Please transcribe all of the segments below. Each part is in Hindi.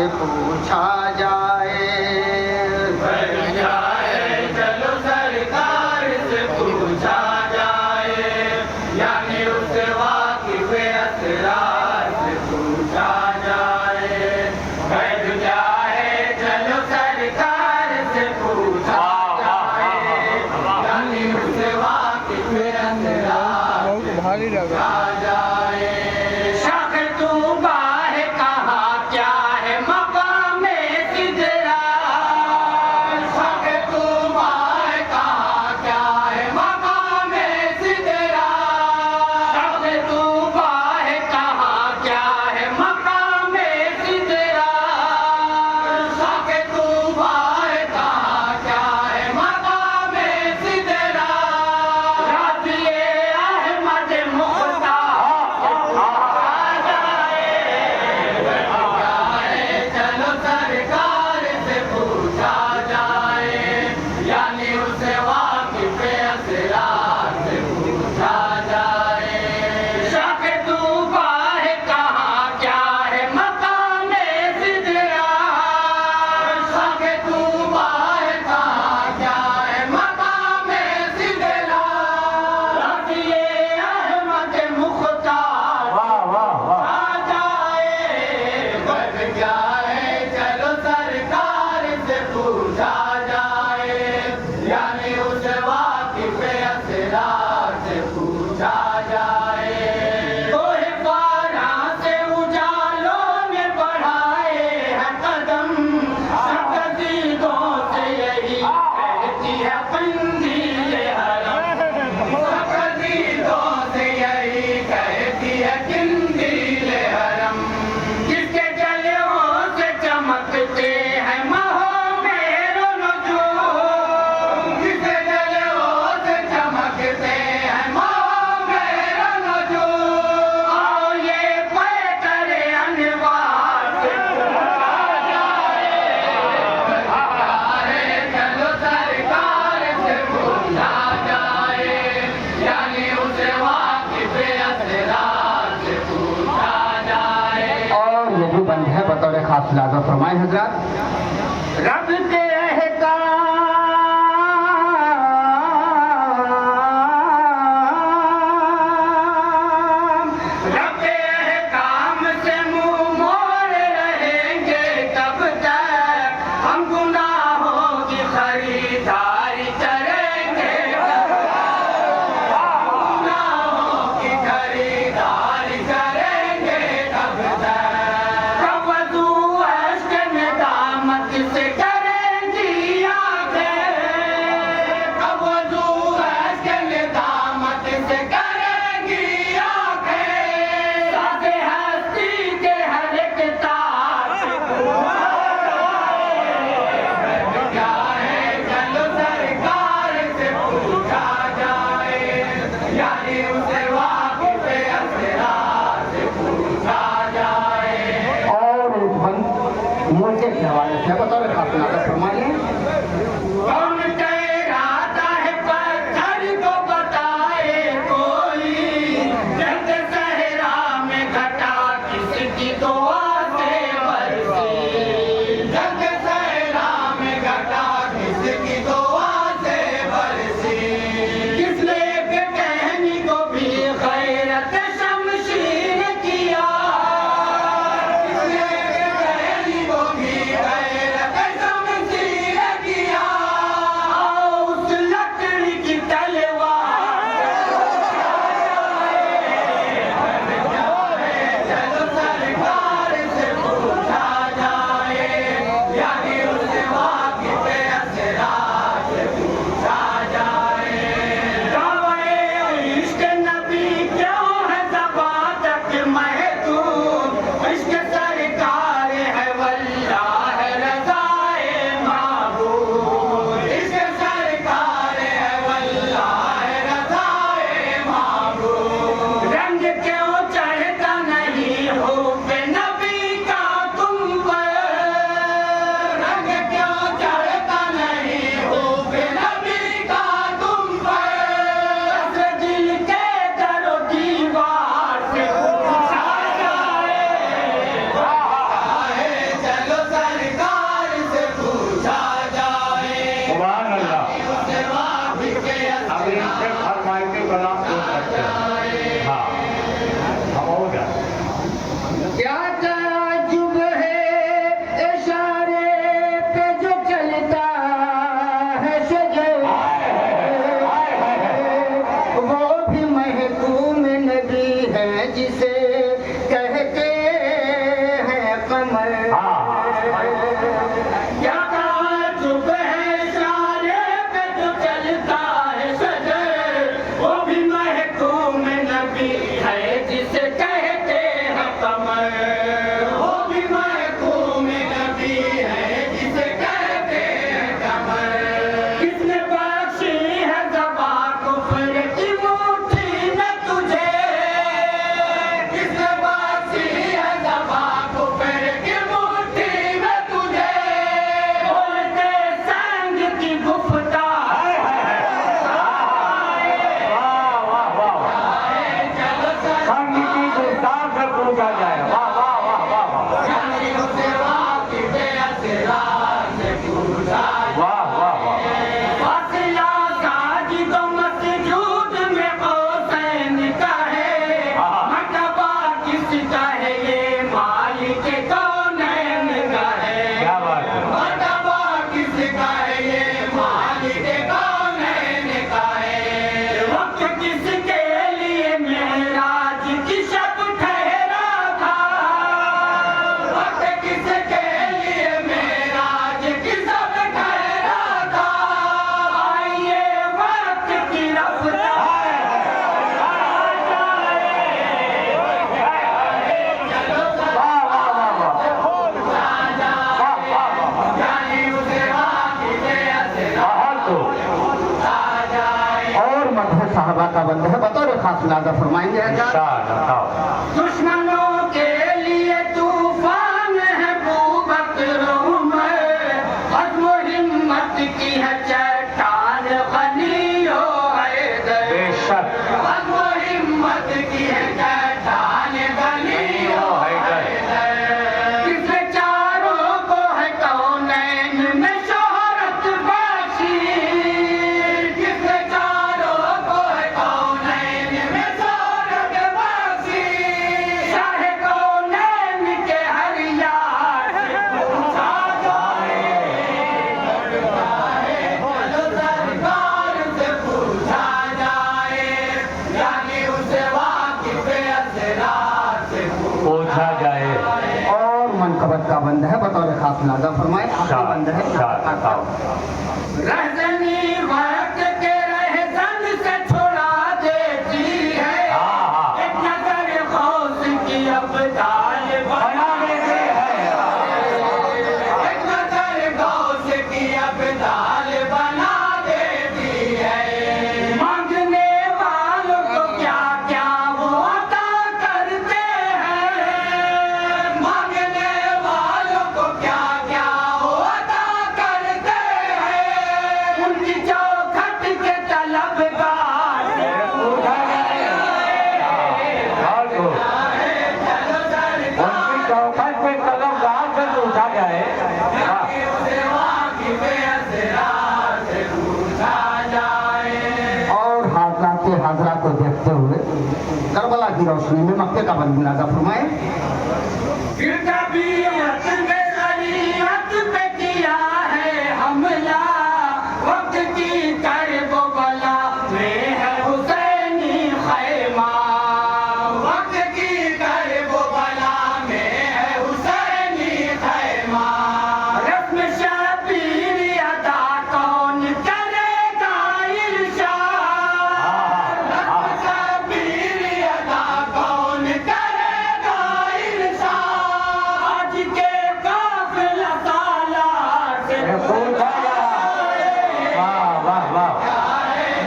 से पूछा जाए। चलो सरकार से पूछा जाए, यानी उस वाकिफ असरार से पूछा जाए। वैध क्या है चलो सरकार से पूछा जाए, यानी उस वाकिफ असरार से पूछा जाए। शाख तूबा है कहाँ क्या है मकामे सिदरा, शाख तूबा है कहाँ क्या है मकामे सिदरा, शाख तूबा है कहाँ क्या है मकामे सिदरा, शाख तूबा है कहाँ क्या है मकामे सिदरा। राज़िए अहमद मुख्तार चलो सरकार से पूछा जाए, यानी उसे वाकिफ असरार से पूछा जाए। शाख तूबा है कहाँ क्या है मकामे सिदरा, शाख तूबा है कहाँ क्या है मकामे सिदरा। राज़िए अहमद मुख्तार आ जाए। वक्त क्या है चलो सरकार से पूछा जाए, यानी उस वाकिफ असरार से पूछा जाए। कोहे पारा से उजालों ने बढ़ाए हैं कदम, शक्तियों से यही कहती है कंदील हरम, शक्तियों से यही कहती है कंदील हरम। किसके जलवों से चमकते हैं महों में नजूम, किसके जलवों से चमकते हैं महों में नजूम। आओ ये पैकर अनवार से पूछा जाए, चलो सरकार से पूछा जाए, यानी उसे वाकिफ असरार से पूछा जाए। और ये भी बंद है बतौर खास लाजा फरमाए हजरत। रब के अहकाम, रब के अहकाम से मुंह मोड़ रहेंगे तब तक, हम गुनाहों की खरीदारी करेंगे तब तक, गुनाहों की खरीदारी करेंगे तब तक। कब वज़ू अश्क नदामत से करेंगी आंखें, कब वज़ू अश्क नदामत से करेंगी आंखें। सादे हस्ती के हर एक तार से पूछा जाए, क्या है चलो सरकार से पूछा जाए, यानी उसे वाकिफ असरार से पूछा जाए। और एक बंद मुल्क के हवाले से बतौर खास लाजा फरमाइए। कौन कहता है पत्थर को बताए कोई, जग सहरा में घटा किसकी दुआ से बरसी, जग सहरा में घटा किसकी दुआ से बरसी। किसने एक टहनी को भी गैरत शमशीर किया, किसने एक टहनी को भी गैरत शमशीर किया। क्या कहा चुप है सारे पे जो चलता है सजर, वो भी महकूम नबी है जिसे कहते हैं कमर, वो भी महकूम नबी है जिसे कहते हैं कमर। किसने बख्शी है ज़बा कुफ्र की मुट्ठी में तुझे, किसने बख्शी है ज़बा कुफ्र की मुट्ठी में तुझे, बोलते संग की गुफ्ता संग की गुफ्तार से पूछा जाए। वाह वाह वाह वाह वाह वाह वाह। फासिला साजी तो मस्जूद में हुसैन का है, मर्तबा किसका है ये मालिक कौनैन का है, क्या बात है। मर्तबा किसका है ये मालिक कौनैन का है। वक्त किसके लिए मेराज की शब ठहरा था, वक्त किसके लिए मेराज की शब ठहरा था। आइए वक्त की रफ्तार चलो वाह वाह वाह वाह वाह वाह वाह। जाने उसे वाक़िफ़े असरार बहुत खूब। आ जाए। और मदह साहबा का बंद है, बतौर खास नाज़ा फरमाएंगे हज़रात। बताओ। दुश्मनों के लिए तूफान है अबूबकर उमर, अज़्म हिम्मत की है चट्टान गनी हो हैदर, बेशक। अज़्म हिम्मत की है चट्टान गनी हो हैदर। किसने चारों को है कौनैन में शोहरत बख्शी, किसने चारों को है कौनैन में शोहरत बख्शी। शाह कौनैन के हर यार से पूछा जाए, चलो सरकार से पूछा जाए, यानी उसे वाक़िफ़े असरार से पूछा जाए। और मनकबत का बंद है, बतौर खास नाज़ा फरमाए। आपका बंद है। बताओ। रहज़नी वक्त के रहज़न से छुड़ा देती है, एक नज़र गौस की अब्दाल बना देती है, एक नज़र गौस की अब्दाल बना देती है। मांगने वालों को क्या क्या वो अता करते हैं, मांगने वालों को क्या क्या वो अता करते हैं। उनकी चौखट के तलबगार से पूछा बहुत खूब। चलो सरकार उनकी चौखट पे कलमगार से पूछा जाए। वाह। उसे वाक़िफ़े असरार से पूछा जाए। और हाजरात हाजरा को देखते हुए करबला की रोशनी में मक्के का बंद नाज़ा फरमाए। फिर तबीयत में शरीयत पे किया है हमला, वक्त की कर्ब बला में है हुसैनी खैमा, वक्त की कर्ब बला में है हुसैनी खैमा। रस्म शबीर अदा कौन करेगा इरशाद, रस्म शबीर अदा कौन करेगा इरशाद। आज के काफ़िला सालार से पूछा जाए। वाह वाह वाह।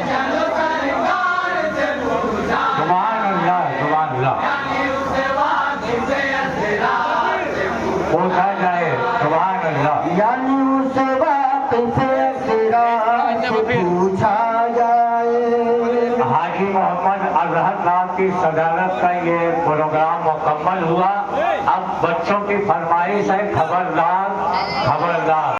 चलो सरकार से पूछा सुभान अल्लाह सुभान अल्लाह। जाए, उसे वाक़िफ़े असरार से पूछा जाए। सुभान अल्लाह। यानी उसे वाक़िफ़े असरार से पूछा जाए। हाजी मोहम्मद अजहर साहब की सदारत का ये प्रोग्राम मुकम्मल हुआ। अब बच्चों की फरमाइश है, खबरदार खबरदार।